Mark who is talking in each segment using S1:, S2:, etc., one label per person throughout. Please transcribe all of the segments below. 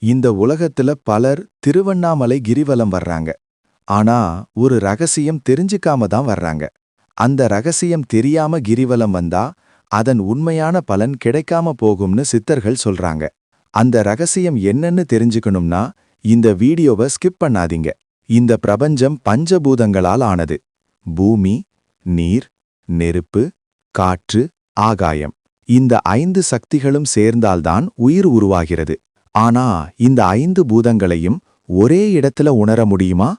S1: இந்த உலகத்துல பலர் திருவண்ணாமலை கிரிவலம் வர்றாங்க. ஆனா ஒரு ரகசியம் தெரிஞ்சுக்காம தான் வர்றாங்க. அந்த ரகசியம் தெரியாம கிரிவலம் வந்தா அதன் உண்மையான பலன் கிடைக்காம போகும்னு சித்தர்கள் சொல்றாங்க. அந்த ரகசியம் என்னன்னு தெரிஞ்சுக்கணும்னா இந்த வீடியோவை ஸ்கிப் பண்ணாதீங்க. இந்த பிரபஞ்சம் பஞ்சபூதங்களால் ஆனது. பூமி, நீர், நெருப்பு, காற்று, ஆகாயம். இந்த 5 சக்திகளும் சேர்ந்தால்தான் உயிர் உருவாகிறது. ஆனா இந்த 5 பூதங்களையும் ஒரே இடத்துல உணர முடியுமா?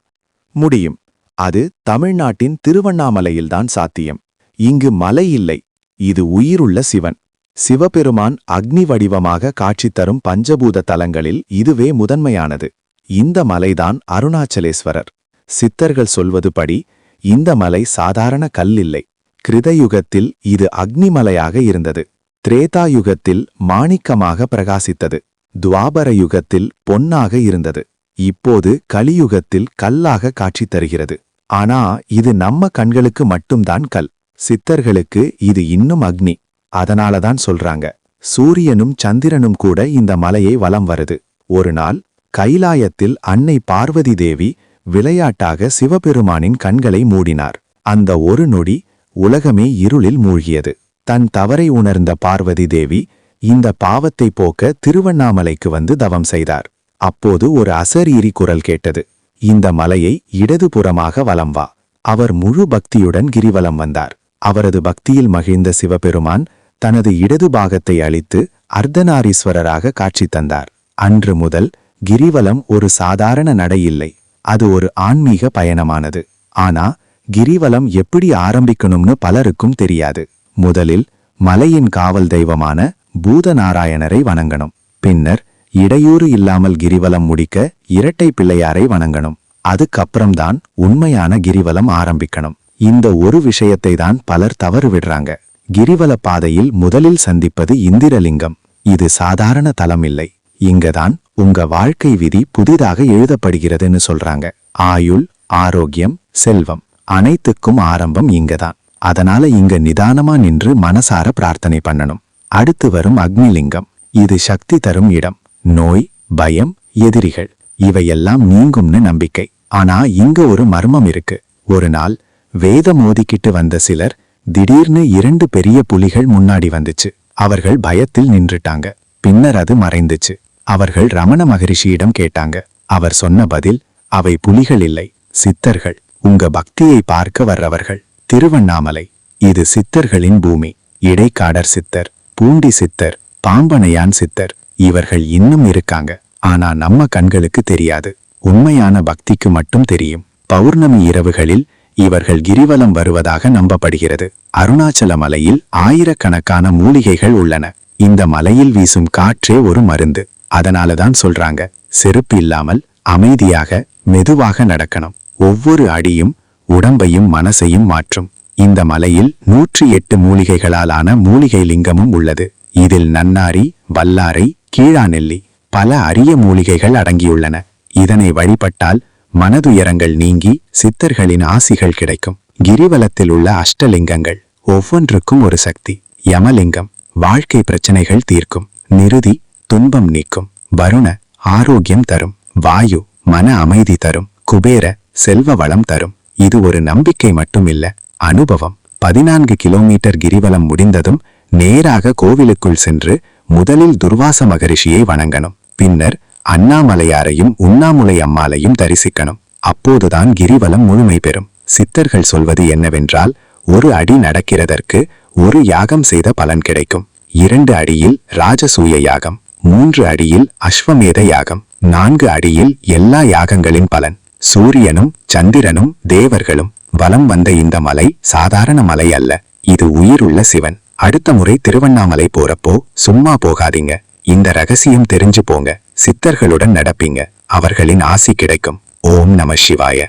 S1: முடியும். அது தமிழ்நாட்டின் திருவண்ணாமலையில்தான் சாத்தியம். இங்கு மலை இல்லை, இது உயிருள்ள சிவன். சிவபெருமான் அக்னி வடிவமாக காட்சி தரும் பஞ்சபூத தலங்களில் இதுவே முதன்மையானது. இந்த மலைதான் அருணாச்சலேஸ்வரர். சித்தர்கள் சொல்வதுபடி இந்த மலை சாதாரண கல் இல்லை. கிருதயுகத்தில் இது அக்னிமலையாக இருந்தது. திரேதாயுகத்தில் மாணிக்கமாக பிரகாசித்தது. துவாபர யுகத்தில் பொன்னாக இருந்தது. இப்போது கலியுகத்தில் கல்லாக காட்சி தருகிறது. ஆனா இது நம்ம கண்களுக்கு மட்டும்தான் கல். சித்தர்களுக்கு இது இன்னும் அக்னி. அதனாலதான் சொல்றாங்க, சூரியனும் சந்திரனும் கூட இந்த மலையை வலம் வருது. ஒரு நாள் கைலாயத்தில் அன்னை பார்வதி தேவி விளையாட்டாக சிவபெருமானின் கண்களை மூடினார். அந்த ஒரு நொடி உலகமே இருளில் மூழ்கியது. தன் தவறை உணர்ந்த பார்வதி தேவி இந்த பாவத்தை போக்க திருவண்ணாமலைக்கு வந்து தவம் செய்தார். அப்போது ஒரு அசரீரி குரல் கேட்டது, இந்த மலையை இடதுபுறமாக வலம் வா. அவர் முழு பக்தியுடன் கிரிவலம் வந்தார். அவரது பக்தியில் மகிழ்ந்த சிவபெருமான் தனது இடது பாகத்தை அளித்து அர்த்தநாரீஸ்வரராக காட்சி தந்தார். அன்று முதல் கிரிவலம் ஒரு சாதாரண நடை இல்லை, அது ஒரு ஆன்மீக பயணமானது. ஆனா கிரிவலம் எப்படி ஆரம்பிக்கணும்னு பலருக்கும் தெரியாது. முதலில் மலையின் காவல் தெய்வமான பூதநாராயணரை வணங்கணும். பின்னர் இடையூறு இல்லாமல் கிரிவலம் முடிக்க இரட்டை பிள்ளையாரை வணங்கணும். அதுக்கப்புறம்தான் உண்மையான கிரிவலம் ஆரம்பிக்கணும். இந்த ஒரு விஷயத்தை தான் பலர் தவறு விடுறாங்க. கிரிவல பாதையில் முதலில் சந்திப்பது இந்திரலிங்கம். இது சாதாரண தலம் இல்லை. இங்கதான் உங்க வாழ்க்கை விதி புதிதாக எழுதப்படுகிறதுன்னு சொல்றாங்க. ஆயுள், ஆரோக்கியம், செல்வம் அனைத்துக்கும் ஆரம்பம் இங்கதான். அதனால இங்க நிதானமா நின்று மனசார பிரார்த்தனை பண்ணணும். அடுத்து வரும் அக்னிலிங்கம். இது சக்தி தரும் இடம். நோய், பயம், எதிரிகள் இவையெல்லாம் நீங்கும்னு நம்பிக்கை. ஆனா இங்க ஒரு மர்மம் இருக்கு. ஒரு நாள் வேதம் ஓதிக்கிட்டு வந்த சிலர் திடீர்னு 2 பெரிய புலிகள் முன்னாடி வந்துச்சு. அவர்கள் பயத்தில் நின்றுட்டாங்க. பின்னர் அது மறைந்துச்சு. அவர்கள் ரமண மகரிஷியிடம் கேட்டாங்க. அவர் சொன்ன பதில், அவை புலிகள் இல்லை, சித்தர்கள். உங்க பக்தியை பார்க்க வர்றவர்கள். திருவண்ணாமலை இது சித்தர்களின் பூமி. இடைக்காடர் சித்தர், பூண்டி சித்தர், பாம்பனையான் சித்தர் இவர்கள் இன்னும் இருக்காங்க. ஆனா நம்ம கண்களுக்கு தெரியாது. உண்மையான பக்திக்கு மட்டும் தெரியும். பௌர்ணமி இரவுகளில் இவர்கள் கிரிவலம் வருவதாக நம்பப்படுகிறது. அருணாச்சல மலையில் ஆயிரக்கணக்கான மூலிகைகள் உள்ளன. இந்த மலையில் வீசும் காற்றே ஒரு மருந்து. அதனாலதான் சொல்றாங்க, செருப்பு இல்லாமல் அமைதியாக மெதுவாக நடக்கணும். ஒவ்வொரு அடியும் உடம்பையும் மனசையும் மாற்றும். இந்த மலையில் 108 மூலிகைகளாலான மூலிகை லிங்கமும் உள்ளது. இதில் நன்னாரி, வல்லாரை, கீழாநெல்லி பல அரிய மூலிகைகள் அடங்கியுள்ளன. இதனை வழிபட்டால் மனதுயரங்கள் நீங்கி சித்தர்களின் ஆசிகள் கிடைக்கும். கிரிவலத்தில் உள்ள அஷ்டலிங்கங்கள் ஒவ்வொன்றுக்கும் ஒரு சக்தி. யமலிங்கம் வாழ்க்கை பிரச்சனைகள் தீர்க்கும். நிருதி துன்பம் நீக்கும். வருண ஆரோக்கியம் தரும். வாயு மன அமைதி தரும். குபேர செல்வ வளம் தரும். இது ஒரு நம்பிக்கை மட்டும் இல்ல, அனுபவம். 14 கிலோமீட்டர் கிரிவலம் முடிந்ததும் நேராக கோவிலுக்குள் சென்று முதலில் துர்வாச மகரிஷியை வணங்கணும். பின்னர் அண்ணாமலையாரையும் உண்ணாமுலை அம்மாளையும் தரிசிக்கணும். அப்போதுதான் கிரிவலம் முழுமை பெறும். சித்தர்கள் சொல்வது என்னவென்றால், ஒரு அடி நடக்கிறதற்கு ஒரு யாகம் செய்த பலன் கிடைக்கும். 2 அடியில் ராஜசூய யாகம், 3 அடியில் அஸ்வமேத யாகம், 4 அடியில் எல்லா யாகங்களின் பலன். சூரியனும் சந்திரனும் தேவர்களும் வலம் வந்த இந்த மலை சாதாரண மலை அல்ல, இது உயிருள்ள சிவன். அடுத்த முறை திருவண்ணாமலை போறப்போ சும்மா போகாதீங்க. இந்த ரகசியம் தெரிஞ்சு போங்க. சித்தர்களுடன் நடப்பீங்க. அவர்களின் ஆசி கிடைக்கும். ஓம் நம சிவாய.